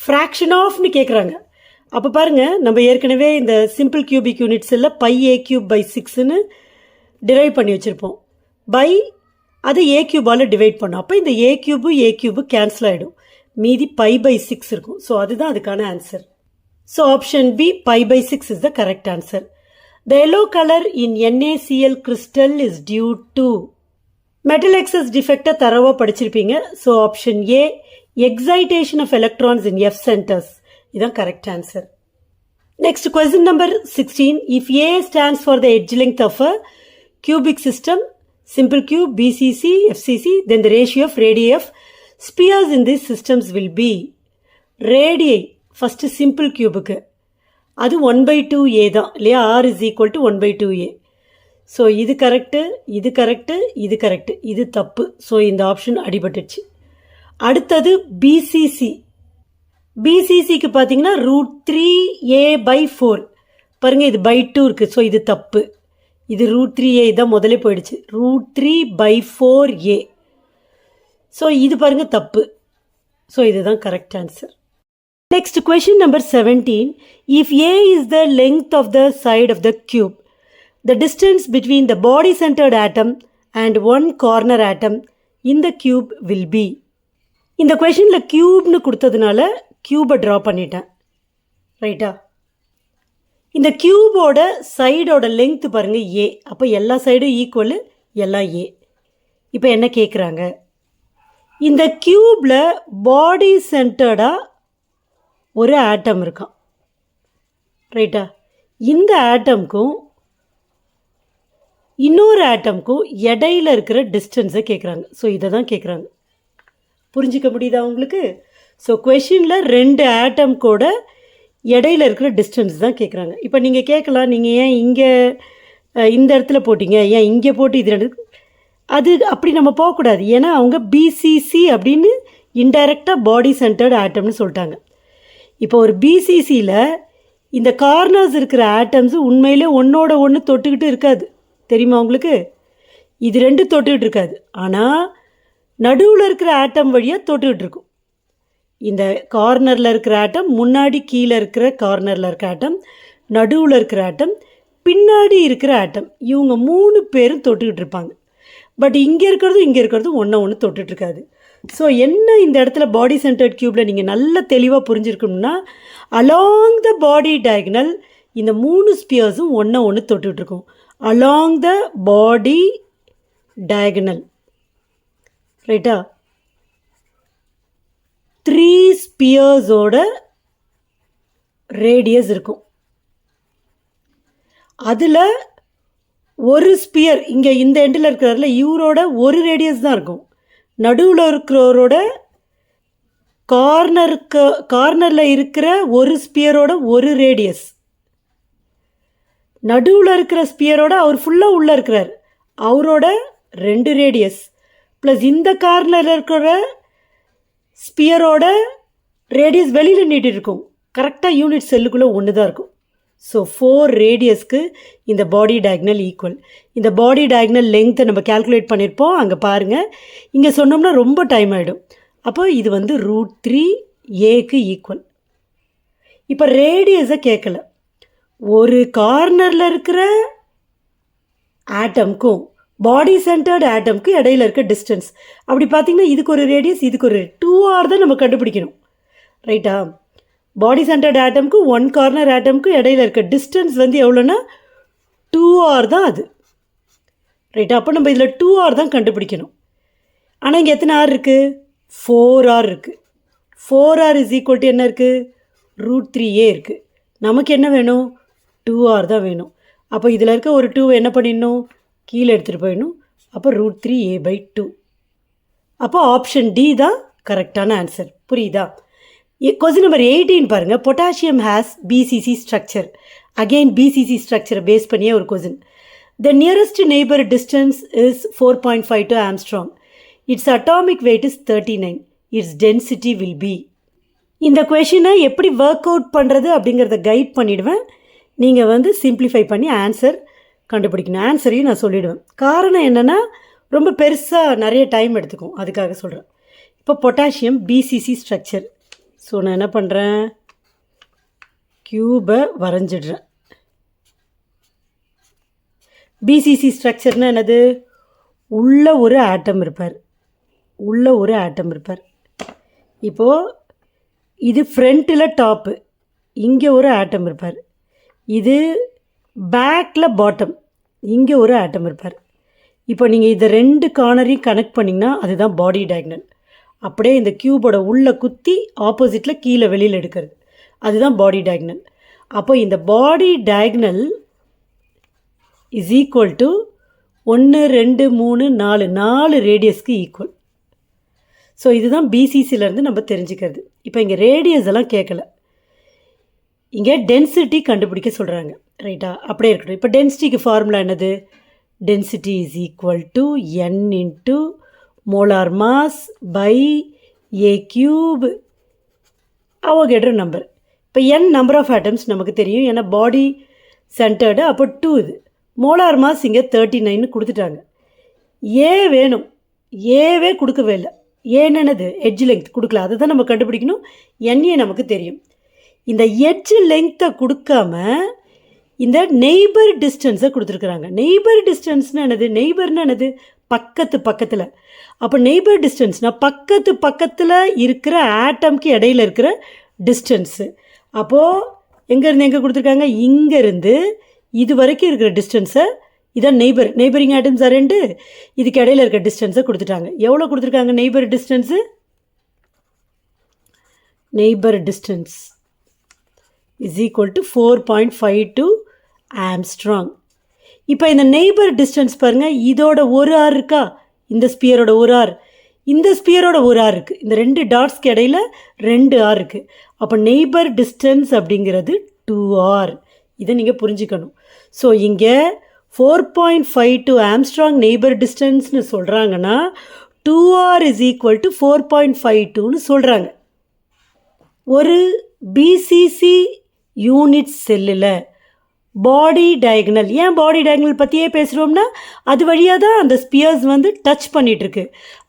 ஃப்ராக்ஷன் ஆஃப்னு கேட்குறாங்க. அப்போ பாருங்கள், நம்ம ஏற்கனவே இந்த சிம்பிள் கியூபிக் யூனிட் செல்லில் πa³/6ன்னு டிரைவ் பண்ணி வச்சுருப்போம். பை அதை a³ டிவைட் பண்ணோம். அப்போ இந்த a³ கேன்சல் ஆகிடும், மீதி π/6 இருக்கும். ஸோ அதுதான் அதுக்கான answer. So option B π/6 is the correct answer. The yellow colour in NaCl crystal is due to metal excess டிஃபெக்டை தரவாக படிச்சிருப்பீங்க. So option A excitation of electrons in F centres இதுதான் correct answer. Next question number 16. If A stands for the edge length of a cubic system, simple cube, BCC, FCC, then the ratio of radii of spheres in these systems will be. Radii first simple cubeக்கு அது 1/2a தான் இல்லையா, R is equal to 1/2a. So இது correct, இது correct, இது correct, இது தப்பு. So இந்த option அடிபட்டுச்சு. அடுத்தது BCC. BCCக்கு பார்த்தீங்கன்னா √3a/4. பாருங்கள், இது /2 இருக்குது. ஸோ இது தப்பு. இது √3a தான் முதலே போயிடுச்சு, √3/4a. ஸோ இது பாருங்கள் தப்பு. ஸோ இதுதான் correct answer. Next question number 17. If A is the length of the side of the cube, the distance between the body centred atom and one corner atom in the cube will be. இந்த கொஸ்டினில் கியூப்னு கொடுத்ததுனால கியூபை draw பண்ணிட்டேன், ரைட்டா. இந்த கியூபோட சைடோட length பாருங்கள் A. அப்போ எல்லா சைடும் ஈக்குவலு, எல்லாம் A. இப்போ என்ன கேட்குறாங்க, இந்த கியூபில் பாடி சென்டர்டாக ஒரு ஆட்டம் இருக்கான், ரைட்டா. இந்த ஆட்டம்க்கும் இன்னொரு ஆட்டம்க்கும் இடையில இருக்கிற டிஸ்டன்ஸை கேட்குறாங்க. ஸோ இதை தான் கேட்குறாங்க. புரிஞ்சிக்க முடியுதா உங்களுக்கு? ஸோ கொஷினில் 2 ஆட்டம் கூட இடையில இருக்கிற டிஸ்டன்ஸ் தான் கேட்குறாங்க. இப்போ நீங்கள் கேட்கலாம், நீங்கள் ஏன் இங்கே இந்த இடத்துல போட்டிங்க, ஏன் இங்கே போட்டு இது 2, அது அப்படி நம்ம போகக்கூடாது. ஏன்னா அவங்க BCC அப்படின்னு இன்டைரக்டாக பாடி சென்டர்டு ஆட்டம்னு சொல்லிட்டாங்க. இப்போ ஒரு BCCயில் இந்த கார்னர்ஸ் இருக்கிற ஆட்டம்ஸு உண்மையிலே ஒன்றோட ஒன்று தொட்டுக்கிட்டு இருக்காது. தெரியுமா உங்களுக்கு? இது 2 தொட்டுக்கிட்டு இருக்காது. ஆனால் நடுவில் இருக்கிற ஆட்டம் வழியாக தொட்டுக்கிட்டு இருக்கும். இந்த கார்னரில் இருக்கிற ஆட்டம், முன்னாடி கீழே இருக்கிற கார்னரில் இருக்கிற ஆட்டம், நடுவில் இருக்கிற ஆட்டம், பின்னாடி இருக்கிற ஆட்டம், இவங்க 3 பேரும் தொட்டுக்கிட்டு இருப்பாங்க. பட் இங்கே இருக்கிறதும் ஒன்று தொட்டுட்ருக்காது. ஸோ என்ன இந்த இடத்துல பாடி சென்டர்ட் க்யூப்பில் நீங்கள் நல்ல தெளிவாக புரிஞ்சிருக்கணும்னா, அலாங் த பாடி டயகனல் இந்த 3 ஸ்பியர்ஸும் ஒன்று தொட்டுட்ருக்கும். அலாங் த பாடி டயகனல், ரைட்டா? 3 ஸ்பியர்ஸோட ரேடியஸ் இருக்கும். அதில் ஒரு ஸ்பியர் இங்கே இந்த எண்டில் இருக்கிறதுல இவரோட ஒரு ரேடியஸ் தான் இருக்கும். நடுவில் இருக்கிறவரோட கார்னரில் இருக்கிற ஒரு ஸ்பியரோட ஒரு ரேடியஸ், நடுவில் இருக்கிற ஸ்பியரோட அவர் ஃபுல்லாக உள்ளே இருக்கிறார், அவரோட 2 ரேடியஸ், ப்ளஸ் இந்த கார்னரில் இருக்கிற ஸ்பியரோட ரேடியஸ் வெளியில் நீட்டி இருக்கும். கரெக்டாக யூனிட் செல்லுக்குள்ளே ஒன்று தான் இருக்கும். ஸோ 4 ரேடியஸ்க்கு இந்த பாடி டயகனல் ஈக்குவல். இந்த பாடி டயகனல் லெங்க்த்தை நம்ம கேல்குலேட் பண்ணியிருப்போம். அங்கே பாருங்கள், இங்கே சொன்னோம்னா ரொம்ப டைம் ஆகிடும். அப்போ இது வந்து √3a ஈக்குவல். இப்போ ரேடியஸை கேட்கல, ஒரு கார்னரில் இருக்கிற ஆட்டம்க்கும் பாடி சென்டர்டு ஆட்டம்க்கு இடையில இருக்க டிஸ்டன்ஸ் அப்படி பார்த்திங்கன்னா இதுக்கு ஒரு ரேடியஸ், இதுக்கு ஒரு 2r தான் நம்ம கண்டுபிடிக்கணும், ரைட்டா? பாடி சென்டர்டு ஆட்டம்க்கு 1 கார்னர் ஆட்டம்க்கு இடையில இருக்க டிஸ்டன்ஸ் வந்து எவ்வளோன்னா 2r தான் அது, ரைட்டா? அப்போ நம்ம இதில் 2r தான் கண்டுபிடிக்கணும். ஆனால் இங்கே எத்தனை ஆர் இருக்குது? 4r இருக்குது. 4r இஸ் ஈக்குவல் டு என்ன இருக்குது? √3a இருக்குது. நமக்கு என்ன வேணும்? 2r தான் வேணும். அப்போ இதில் இருக்க ஒரு 2 என்ன பண்ணிடணும்? கீழே எடுத்துகிட்டு போயிடணும். அப்போ √3a/2. அப்போ ஆப்ஷன் டி தான் கரெக்டான ஆன்சர். புரியுதா? கொஸ்டின் நம்பர் 18 பாருங்கள். Potassium has BCC structure. Again BCC ஸ்ட்ரக்சரை பேஸ் பண்ணியே ஒரு question. The nearest neighbour distance is 4.52 angstrom. Its atomic weight is 39. Its density will be. இந்த கொஷினை எப்படி ஒர்க் அவுட் பண்ணுறது அப்படிங்கிறத கைட் பண்ணிவிடுவேன். நீங்கள் வந்து சிம்பிளிஃபை பண்ணி ஆன்சர் கண்டுபிடிக்கணும். ஆன்சரையும் நான் சொல்லிவிடுவேன். காரணம் என்னென்னா ரொம்ப பெருசாக நிறைய டைம் எடுத்துக்கும், அதுக்காக சொல்கிறேன். இப்போ பொட்டாசியம் பிசிசி ஸ்ட்ரக்சர். ஸோ நான் என்ன பண்ணுறேன்? க்யூபை வரைஞ்சிடுறேன். பிசிசி ஸ்ட்ரக்சர்னால் என்னது? உள்ள ஒரு ஆட்டம் இருப்பார், இப்போது இது ஃப்ரண்ட்டில் டாப்பு, இங்கே ஒரு ஆட்டம் இருப்பார். இது பேக்கில் பாட்டம், இங்கே ஒரு ஆட்டம் இருப்பார். இப்போ நீங்கள் இதை 2 கார்னரையும் கனெக்ட் பண்ணிங்கன்னா அதுதான் பாடி டயகனல். அப்படியே இந்த க்யூபோட உள்ளே குத்தி ஆப்போசிட்டில் கீழே வெளியில் எடுக்கிறது, அதுதான் பாடி டயகனல். அப்போ இந்த body diagonal is equal to 1 2 3 4 ரேடியஸ்க்கு ஈக்குவல். ஸோ இதுதான் பிசிசிலேருந்து நம்ம தெரிஞ்சுக்கிறது. இப்போ இங்கே ரேடியஸ் எல்லாம் கேட்கல, இங்கே டென்சிட்டி கண்டுபிடிக்க சொல்கிறாங்க, ரைட்டா? அப்படியே இருக்கட்டும். இப்போ டென்சிட்டிக்கு ஃபார்முலா என்னது? Density is equal to n into molar mass by a cube Avogadro number. இப்போ n நம்பர் ஆஃப் ஆட்டம்ஸ் நமக்கு தெரியும், ஏன்னா பாடி சென்டர்டு. அப்போ 2 இது. மோலார் மாஸ் இங்கே 39 கொடுத்துட்டாங்க. ஏ வேணும், ஏவே கொடுக்கவே இல்லை. ஏன்னது எட்ஜ் லெங்க் கொடுக்கல, அதை தான் நம்ம கண்டுபிடிக்கணும். NA நமக்கு தெரியும். இந்த எட்ஜ் லெங்க்த்தை கொடுக்காம இந்த நெய்பர் டிஸ்டன்ஸை கொடுத்துருக்குறாங்க. நெய்பர் டிஸ்டன்ஸ்னால் என்னது? நெய்பர்னால் என்னது? பக்கத்தில். அப்போ நெய்பர் டிஸ்டன்ஸ்னால் பக்கத்தில் இருக்கிற ஆட்டம்க்கு இடையில இருக்கிற டிஸ்டன்ஸு. அப்போது எங்கேருந்து எங்கே கொடுத்துருக்காங்க? இங்கேருந்து இது வரைக்கும் இருக்கிற டிஸ்டன்ஸை, இதான் நெய்பரிங் ஆட்டம்ஸ் 2, இதுக்கு இடையில இருக்கிற டிஸ்டன்ஸை கொடுத்துட்டாங்க. எவ்வளோ கொடுத்துருக்காங்க neighbour distance? Neighbour distance is equal to 4.52 Armstrong. இப்போ இந்த நெய்பர் டிஸ்டன்ஸ் பாருங்கள், இதோட ஒரு ஆர் இருக்கா? இந்த ஸ்பியரோட ஒரு ஆர், இந்த ஸ்பியரோட ஒரு ஆர் இருக்குது. இந்த 2 டாட்ஸ்க்கு இடையில 2 ஆர் இருக்குது. அப்போ நெய்பர் டிஸ்டன்ஸ் அப்படிங்கிறது 2r. இதை நீங்கள் புரிஞ்சுக்கணும். ஸோ இங்கே 4.52 ஆம்ஸ்ட்ராங் நெய்பர் டிஸ்டன்ஸ்னு சொல்கிறாங்கன்னா 2r இஸ் ஈக்குவல் டு 4.52ன்னு சொல்கிறாங்க. ஒரு பிசிசி யூனிட் செல்லில் பாடி டயகனல், ஏன் பாடி டயகனல் பற்றியே பேசுகிறோம்னா அது வழியாக தான் அந்த ஸ்பியர்ஸ் வந்து டச் பண்ணிகிட்ருக்கு.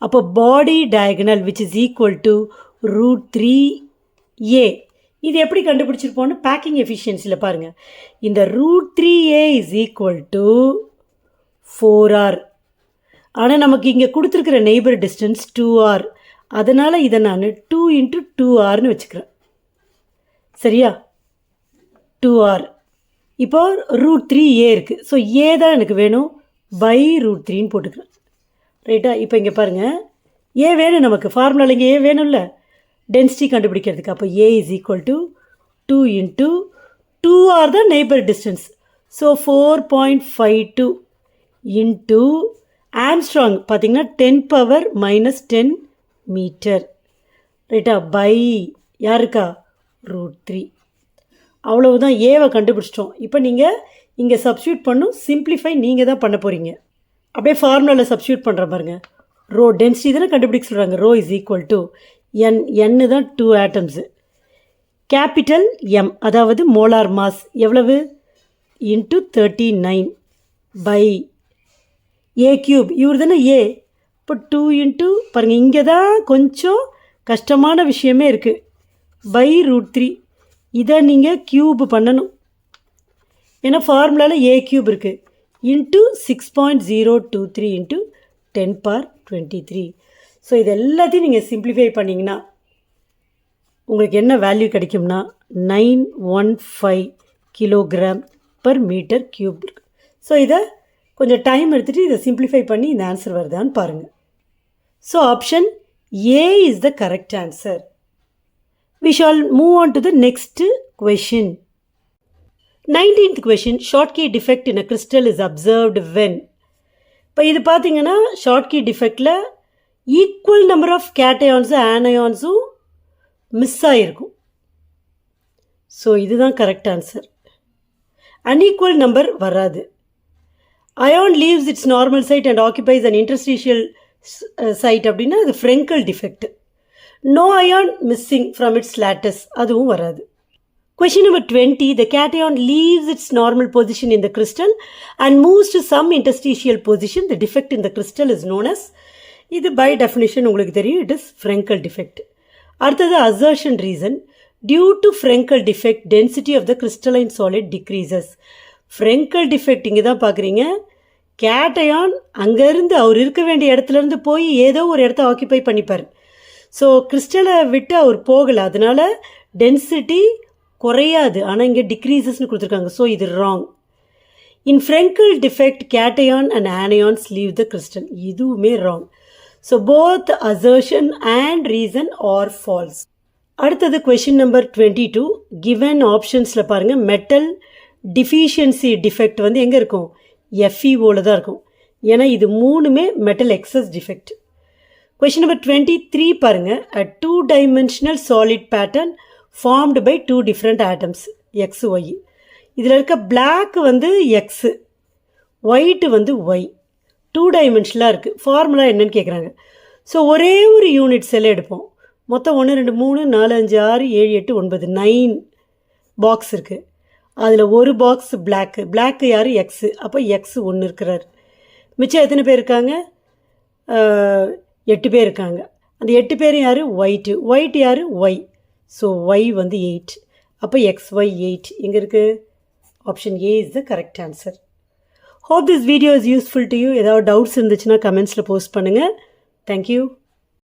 அப்போ body diagonal which is equal to √3a. இது எப்படி கண்டுபிடிச்சிருப்போன்னு பேக்கிங் எஃபிஷியன்சியில் பாருங்கள். இந்த √3a is equal to 4r. ஆனால் நமக்கு இங்கே கொடுத்துருக்கிற நெய்பர் டிஸ்டன்ஸ் 2r. அதனால் இதை நான் 2 × 2rன்னு வச்சுக்கிறேன். சரியா? 2r. இப்போ √3a இருக்குது. ஸோ ஏ தான் எனக்கு வேணும், பை √3ன்னு போட்டுக்கிறேன். ரைட்டா? இப்போ இங்கே பாருங்கள், ஏ வேணும் நமக்கு, ஃபார்முலாவில் இங்கே ஏ வேணும்ல டென்சிட்டி கண்டுபிடிக்கிறதுக்கு. அப்போ ஏ இஸ் ஈக்குவல் டு 2 × 2r தான் neighbour distance. So 4.52 into Armstrong பார்த்தீங்கன்னா 10⁻−10 மீட்டர். ரைட்டா? பை யாருக்கா? √3. அவ்வளவுதான், ஏவை கண்டுபிடிச்சிட்டோம். இப்போ நீங்கள் இங்கே சப்ஸ்டியூட் பண்ணும், சிம்பிளிஃபை நீங்கள் தான் பண்ண போகிறீங்க. அப்படியே ஃபார்முலாவில் சப்ஸ்டியூட் பண்ணுற பாருங்க. ரோ டென்சிட்டி தானே கண்டுபிடிக்க சொல்கிறாங்க. ரோ இஸ் ஈக்குவல் டு என்னு தான் 2 ஆட்டம்ஸு, கேபிட்டல் எம் அதாவது மோலார் மாஸ் எவ்வளவு இன்ட்டு 39 பை ஏ கியூப். இவர் தானே ஏ. இப்போ 2 இன்ட்டு பாருங்கள், இங்கே தான் கொஞ்சம் கஷ்டமான விஷயமே இருக்குது. பை √3. இதை நீங்கள் க்யூப் பண்ணணும், ஏன்னா ஃபார்முலாவில் ஏ கியூப் இருக்குது. Into 6.023 into 10⁻23. ஸோ இது எல்லாத்தையும் நீங்கள் சிம்பிளிஃபை பண்ணிங்கன்னா உங்களுக்கு என்ன வேல்யூ கிடைக்கும்னா 915 kg/m3. ஸோ இதை கொஞ்சம் டைம் எடுத்துகிட்டு இதை சிம்பிளிஃபை பண்ணி இந்த ஆன்சர் வருதான்னு பாருங்கள். So option A is the correct answer. We shall move on to the next question. 19th question, Schottky defect in a crystal is observed when. இப்போ இது பார்த்தீங்கன்னா Schottky defectல ஈக்குவல் நம்பர் ஆஃப் கேட்டயான்ஸும் ஆனயான்ஸும் மிஸ் ஆகிருக்கும். So இதுதான் correct answer. Unequal number வராது. Ion leaves its normal site and occupies an interstitial site அப்படின்னா அது Frenkel defect. No ion missing from its lattice, அதுவும் வராது. Question number 20, the cation leaves its normal position in the crystal and moves to some interstitial position. The defect in the crystal is known as, இது by definition உங்களுக்கு தெரியும், it is Frenkel defect. அடுத்தது assertion reason, due to Frenkel defect density of the crystalline solid decreases. Frenkel defect இங்கே தான் பார்க்குறீங்க. Cation அங்கேருந்து அவர் இருக்க வேண்டிய இடத்துலேருந்து போய் ஏதோ ஒரு இடத்த ஆக்கிபை பண்ணிப்பார். ஸோ கிறிஸ்டலை விட்டு அவர் போகலை, அதனால் டென்சிட்டி குறையாது, ஆனால் இங்கே டிக்ரீசஸ்னு கொடுத்துருக்காங்க. ஸோ இது wrong. In Frenkel defect cation and anions leave the crystal, இதுவுமே wrong. So both assertion and reason are false. அடுத்தது கொஷின் நம்பர் 22. கிவன் ஆப்ஷன்ஸில் பாருங்கள், மெட்டல் டிஃபிஷியன்சி டிஃபெக்ட் வந்து எங்கே இருக்கும்? எஃப்இஓவில் தான் இருக்கும், ஏன்னா இது மூணுமே metal excess defect. Question number 23 பாருங்க, a 2-dimensional solid pattern formed by 2 different atoms x y. இதில் இருக்க black வந்து x, white வந்து y, 2 dimensionலாக இருக்குது. ஃபார்முலா என்னன்னு கேட்குறாங்க. ஸோ ஒரே ஒரு யூனிட் செல் எடுப்போம். மொத்தம் 1 2 3 4 5 6 7 8 9 9 பாக்ஸ் இருக்குது. அதில் ஒரு பாக்ஸ் பிளாக்கு யார்? எக்ஸு. அப்போ எக்ஸ் 1 இருக்கிறார். மிச்சம் எத்தனை பேர் இருக்காங்க? 8 பேர் இருக்காங்க. அந்த 8 பேர் யார்? ஒயிட் யார்? ஒய். ஸோ ஒய் வந்து 8. அப்போ XY 8 எங்கே இருக்குது? Option A is the correct answer. Hope this video is useful to you. ஏதாவது டவுட்ஸ் இருந்துச்சுன்னா கமெண்ட்ஸில் போஸ்ட் பண்ணுங்கள். தேங்க்யூ.